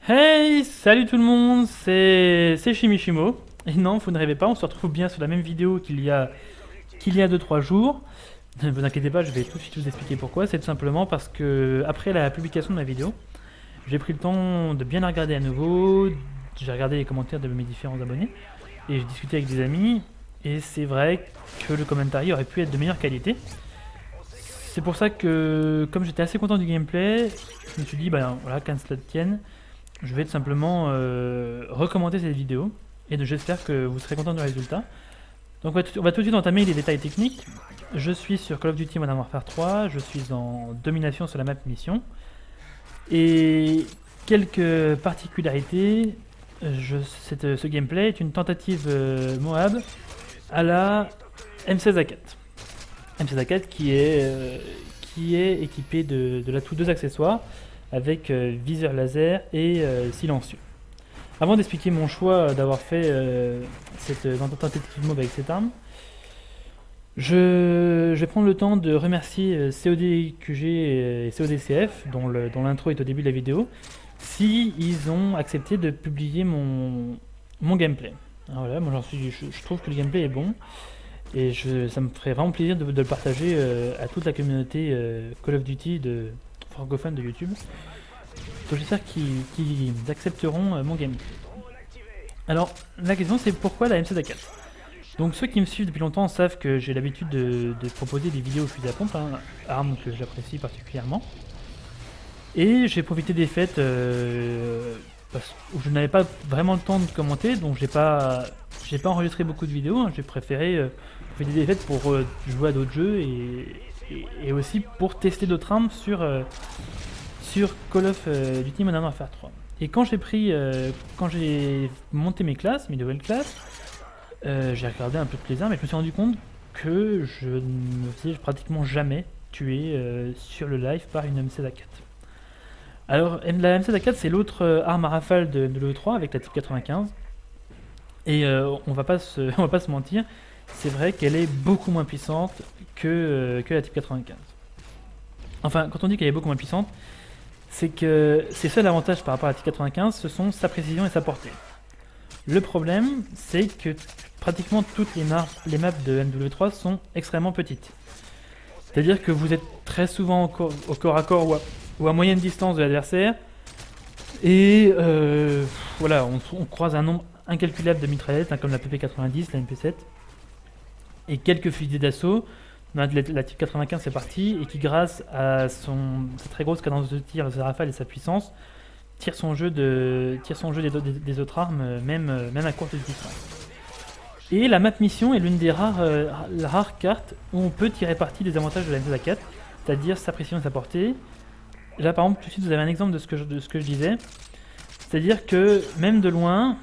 Hey, salut tout le monde, c'est Shimishimo. Et non, vous ne rêvez pas, on se retrouve bien sur la même vidéo qu'il y a 2 3 jours. Ne vous inquiétez pas, je vais tout de suite vous expliquer pourquoi. C'est tout simplement parce que après la publication de ma vidéo, j'ai pris le temps de bien la regarder à nouveau. J'ai regardé les commentaires de mes différents abonnés et j'ai discuté avec des amis. Et c'est vrai que le commentaire aurait pu être de meilleure qualité. C'est pour ça que, comme j'étais assez content du gameplay, je me suis dit, bah voilà, qu'un cela tienne, je vais tout simplement recommander cette vidéo et j'espère que vous serez content du résultat. Donc on va tout de suite entamer les détails techniques. Je suis sur Call of Duty Modern Warfare 3, je suis en domination sur la map mission. Et quelques particularités, ce gameplay est une tentative Moab à la M16A4. M16A4 qui est équipé de l'atout 2 accessoires avec viseur laser et silencieux. Avant d'expliquer mon choix d'avoir fait cette tentative mob avec cette arme, je vais prendre le temps de remercier CODQG et CODCF, dont l'intro est au début de la vidéo, si ils ont accepté de publier mon gameplay. Alors voilà, moi je trouve que le gameplay est bon, et ça me ferait vraiment plaisir de le partager à toute la communauté Call of Duty francophone de YouTube. Donc j'espère qu'ils accepteront mon gameplay. Alors la question c'est pourquoi la M7A4. Donc ceux qui me suivent depuis longtemps savent que j'ai l'habitude de proposer des vidéos au fusil à pompe, arme que j'apprécie particulièrement. Et j'ai profité des fêtes où je n'avais pas vraiment le temps de commenter, donc j'ai pas enregistré beaucoup de vidéos. J'ai préféré profiter des fêtes pour jouer à d'autres jeux et aussi pour tester d'autres armes sur Call of Duty Modern Warfare 3. Et quand j'ai monté mes nouvelles classes, j'ai regardé un peu toutes les armes et je me suis rendu compte que je ne me faisais pratiquement jamais tuer sur le live par une M7A4. Alors la M7A4 c'est l'autre arme à rafale de l'E3 avec la Type 95. Et on va pas se mentir, c'est vrai qu'elle est beaucoup moins puissante que la Type 95. Enfin, quand on dit qu'elle est beaucoup moins puissante, c'est que ses seuls avantages par rapport à la T95, ce sont sa précision et sa portée. Le problème, c'est que pratiquement toutes les maps de MW3 sont extrêmement petites. C'est-à-dire que vous êtes très souvent au corps à corps ou à moyenne distance de l'adversaire, et voilà, on croise un nombre incalculable de mitraillettes, comme la PP90, la MP7, et quelques fusils d'assaut. La Type 95 c'est parti, et qui grâce à sa très grosse cadence de tir, sa rafale et sa puissance, tire son jeu des autres armes, même à courte distance. Et la map mission est l'une des rares cartes où on peut tirer parti des avantages de la M7A4, c'est-à-dire sa précision et sa portée. Là par exemple, tout de suite vous avez un exemple de ce que je disais, c'est-à-dire que même de loin,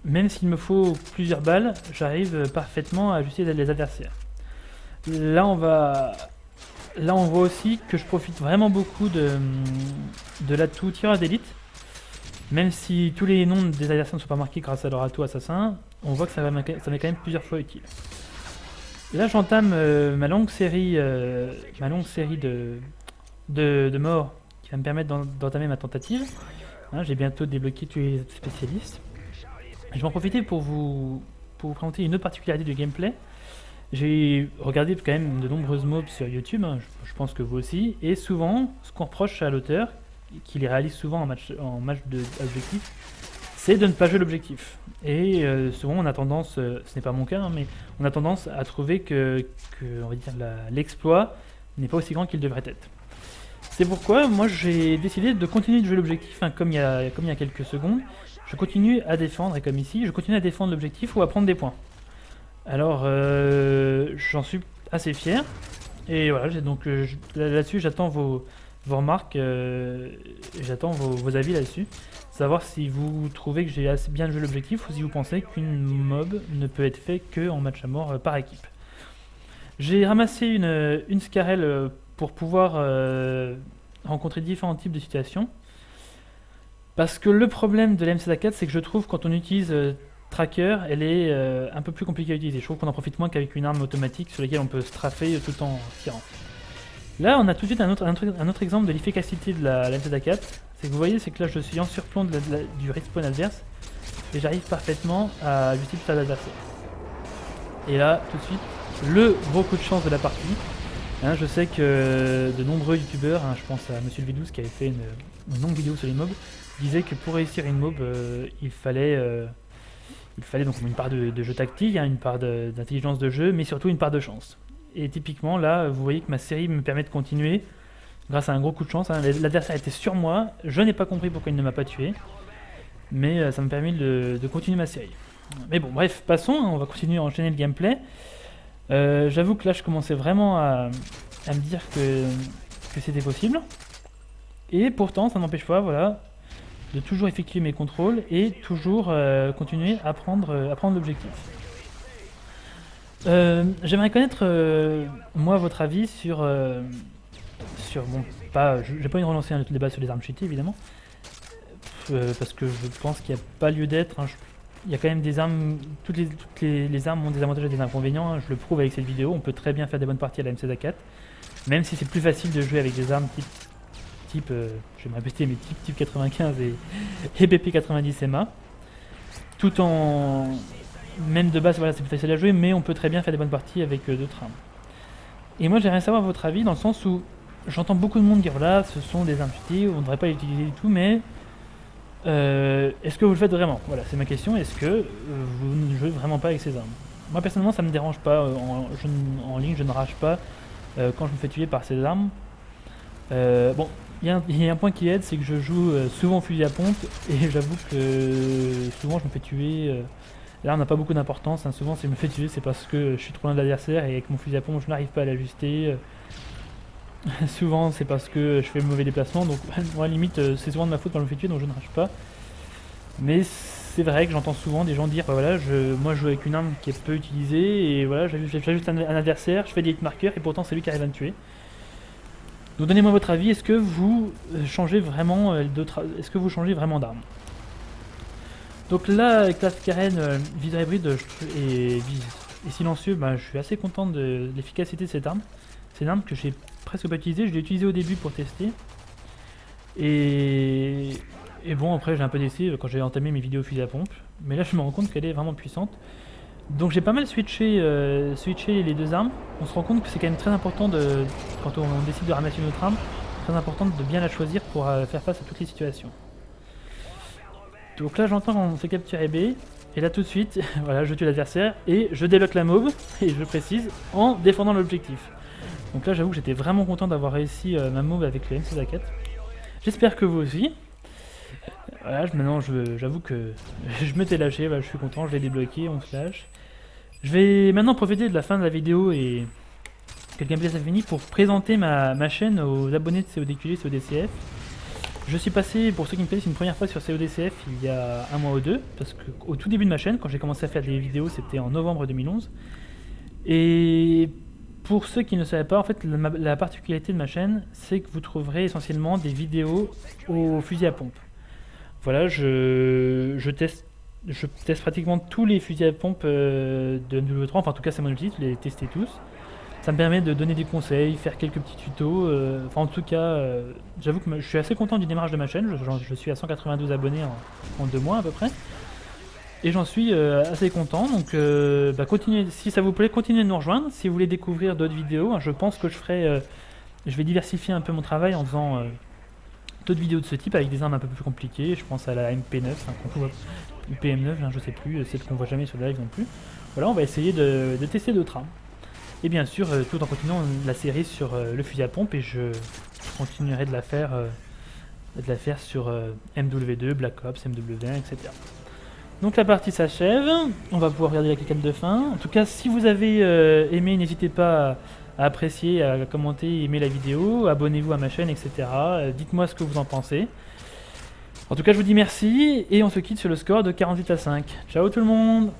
même s'il me faut plusieurs balles, j'arrive parfaitement à ajuster les adversaires. Là on voit aussi que je profite vraiment beaucoup de l'atout tireur d'élite. Même si tous les noms des adversaires ne sont pas marqués grâce à leur atout assassin, on voit que ça m'est quand même plusieurs fois utile. Et là j'entame ma longue série de morts qui va me permettre d'entamer ma tentative. J'ai bientôt débloqué tous les spécialistes. Je vais en profiter pour vous présenter une autre particularité du gameplay. J'ai regardé quand même de nombreuses mobs sur YouTube, je pense que vous aussi, et souvent, ce qu'on reproche à l'auteur, qui les réalise souvent en match d'objectif, c'est de ne pas jouer l'objectif. Et souvent on a tendance, ce n'est pas mon cas, mais on a tendance à trouver que on va dire l'exploit n'est pas aussi grand qu'il devrait être. C'est pourquoi moi j'ai décidé de continuer de jouer l'objectif, comme il y a quelques secondes. Je continue à défendre, et comme ici, je continue à défendre l'objectif ou à prendre des points. Alors, j'en suis assez fier. Et voilà, donc là-dessus, j'attends vos remarques, j'attends vos avis là-dessus. Savoir si vous trouvez que j'ai assez bien joué l'objectif ou si vous pensez qu'une mob ne peut être fait qu'en match à mort par équipe. J'ai ramassé une Scarel pour pouvoir rencontrer différents types de situations. Parce que le problème de la M7A4, c'est que je trouve quand on utilise tracker, elle est un peu plus compliquée à utiliser. Je trouve qu'on en profite moins qu'avec une arme automatique sur laquelle on peut straffer tout en tirant. Là, on a tout de suite un autre exemple de l'efficacité de la M7A4. c'est que vous voyez, c'est que là je suis en surplomb du respawn adverse et j'arrive parfaitement à justifier l'adversaire. Et là, tout de suite, le gros coup de chance de la partie. Hein, je sais que de nombreux youtubeurs, hein, je pense à Monsieur le Vidous qui avait fait une longue vidéo sur les mobs, disait que pour réussir une mob, il fallait donc une part de jeu tactique, hein, une part d'intelligence de jeu, mais surtout une part de chance. Et typiquement là, vous voyez que ma série me permet de continuer grâce à un gros coup de chance. Hein. L'adversaire était sur moi, je n'ai pas compris pourquoi il ne m'a pas tué, mais ça me permet de continuer ma série. Mais bon, bref, passons, hein, on va continuer à enchaîner le gameplay. J'avoue que là je commençais vraiment à me dire que c'était possible. Et pourtant ça n'empêche pas, voilà, de toujours effectuer mes contrôles et toujours continuer à prendre l'objectif. J'aimerais connaître moi votre avis sur bon, j'ai pas envie de relancer un débat sur les armes cheatées évidemment, parce que je pense qu'il n'y a pas lieu d'être. Hein. Il y a quand même des armes, toutes les armes ont des avantages et des inconvénients, hein. Je le prouve avec cette vidéo, on peut très bien faire des bonnes parties à la M16A4, même si c'est plus facile de jouer avec des armes type je vais me répéter, mais type 95 et BP 90 MA, tout en... Même de base, voilà, c'est plus facile à jouer, mais on peut très bien faire des bonnes parties avec d'autres armes. Et moi j'aimerais savoir votre avis, dans le sens où j'entends beaucoup de monde dire, voilà, ce sont des armes cheatées, on ne devrait pas les utiliser du tout, mais... est-ce que vous le faites vraiment? Voilà, c'est ma question. Est-ce que vous ne jouez vraiment pas avec ces armes? Moi personnellement ça me dérange pas, en ligne je ne rage pas quand je me fais tuer par ces armes. Bon, il y a un point qui aide, c'est que je joue souvent fusil à pompe et j'avoue que souvent je me fais tuer. L'arme n'a pas beaucoup d'importance, hein. Souvent si je me fais tuer c'est parce que je suis trop loin de l'adversaire et avec mon fusil à pompe je n'arrive pas à l'ajuster. Souvent c'est parce que je fais le mauvais déplacement, donc moi limite c'est souvent de ma faute quand je me fais tuer, donc je ne rage pas. Mais c'est vrai que j'entends souvent des gens dire bah voilà, moi je joue avec une arme qui est peu utilisée et voilà, j'ajuste un adversaire, je fais des hit markers et pourtant c'est lui qui arrive à me tuer. Donc donnez-moi votre avis, est-ce que vous changez vraiment d'arme? Donc là avec la Karen viseur hybride et silencieux, bah, je suis assez content de l'efficacité de cette arme. C'est une arme que j'ai presque pas utilisée, je l'ai utilisée au début pour tester. Et bon, après j'ai un peu d'essai quand j'ai entamé mes vidéos fusil à pompe, mais là je me rends compte qu'elle est vraiment puissante. Donc j'ai pas mal switché les deux armes. On se rend compte que c'est quand même très important quand on décide de ramasser une autre arme, très important de bien la choisir pour faire face à toutes les situations. Donc là j'entends qu'on fait capturer B, et là tout de suite, voilà, je tue l'adversaire et je débloque la mob, et je précise, en défendant l'objectif. Donc là j'avoue que j'étais vraiment content d'avoir réussi ma mob avec le M16A4. J'espère que vous aussi. Voilà, maintenant j'avoue que je m'étais lâché, voilà, je suis content, je l'ai débloqué, on se lâche. Je vais maintenant profiter de la fin de la vidéo et que le gameplay ça fini pour présenter ma chaîne aux abonnés de CODQG, CODCF. Je suis passé, pour ceux qui me connaissent, une première fois sur CODCF il y a un mois ou deux, parce qu'au tout début de ma chaîne, quand j'ai commencé à faire des vidéos, c'était en novembre 2011. Et pour ceux qui ne le savaient pas, en fait, la particularité de ma chaîne, c'est que vous trouverez essentiellement des vidéos au fusil à pompe. Voilà, je teste pratiquement tous les fusils à pompe de MW3, enfin en tout cas c'est mon objectif, les tester tous. Ça me permet de donner des conseils, faire quelques petits tutos, enfin en tout cas, j'avoue que je suis assez content du démarrage de ma chaîne, je suis à 192 abonnés en 2 mois à peu près. Et j'en suis assez content, donc continuez, si ça vous plaît, continuez de nous rejoindre. Si vous voulez découvrir d'autres vidéos, hein, je pense que je vais diversifier un peu mon travail en faisant d'autres vidéos de ce type avec des armes un peu plus compliquées. Je pense à la MP9, hein, PM9, hein, je sais plus, celle qu'on voit jamais sur le live non plus. Voilà, on va essayer de tester d'autres armes. Et bien sûr, tout en continuant la série sur le fusil à pompe, et je continuerai de la faire sur MW2, Black Ops, MW1, etc. Donc la partie s'achève, on va pouvoir regarder la cliquette de fin. En tout cas, si vous avez aimé, n'hésitez pas à apprécier, à commenter, aimer la vidéo, abonnez-vous à ma chaîne, etc. Dites-moi ce que vous en pensez. En tout cas, je vous dis merci, et on se quitte sur le score de 48 à 5. Ciao tout le monde!